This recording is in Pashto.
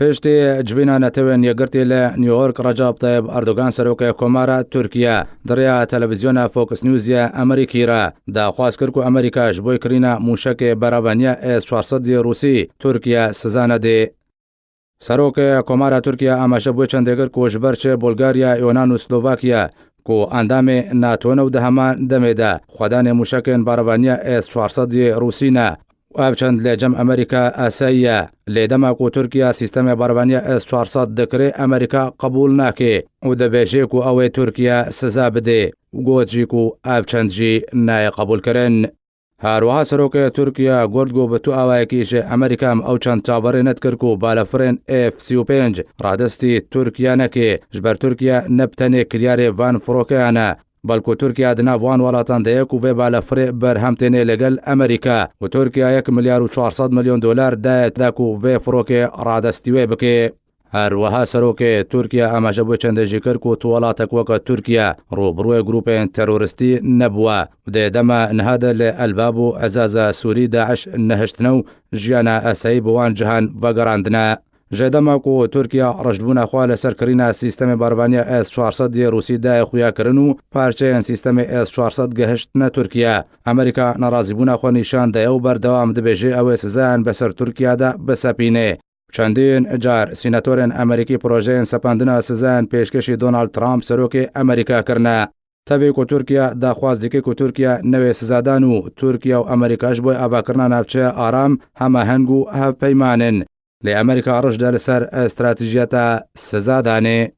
پشتی جوینا نتوین یگرتی نیویورک رجب طیب اردوغان سروک کمارا ترکیه دریا تلویزیون فوکس نیوز امریکی را داخواست کرد که امریکا جبوی کرینا موشک براونیا S-400 روسی ترکیه سزانه دی. سروک کمارا ترکیه آماده بوی چند دیگر که جبرچه بلغاریا، یونان و سلوواکیا که اندام ناتو نو دهمان دمیده خودان موشکن براونیا S-400 روسی نه و چند لجم امریکا اسایه لیدما کو ترکیه سیستم براونیا S-400 دکره امریکا قبول نکه و دبیجه کو اوی ترکیه سزا بده و گوجی کو چند جی نای قبول کرن. هروها سروک ترکیه گردگو به تو اوی کیش امریکا او چند تاوری ندکر کو بالافرین F-35 رادستی ترکیه نکه جبر ترکیه نبتنه کریار وان فروکیانه بلکو ترکیه دنا وان ولاتان ده یک و بالافری برهمتنه لگل امریکا و ترکیه $1,400,000,000 دایت داکو و فروک رادستیوی بکه. هروها سروک ترکیه آماده بوی چند ذکر کو توالاتک وقت ترکیه روبروی گروپ تروریستی نبوه و ده دما نهاده لالبابو عزاز سوری داعش نهشتنو جیانا اسایی بوان جهان وگراندنا. جدما کو ترکیه رجبونه خواه سرکرین سیستم براونیا S-400 روسی ده خویا کرنو پارچه سیستم S-400 گهشت نه ترکیه. امریکا نرازیبونه خو نشان ده او بردوام دبیجه او سزان بسر ترکیه ده بسپینه. چندین جار سیناتورن امریکی پروژه سپاندنا سزان پیشکشی دونالد ترامپ سروک امریکا کرنه. تاوی کو ترکیه دا خواست دیگه کو ترکیه نوی سزادانو ترکیه و امریکاش بوی آوا کرنا نفچه آرام همه هنگو هف پیمانن. لأمريكا رجل لسر استراتيجية سزاداني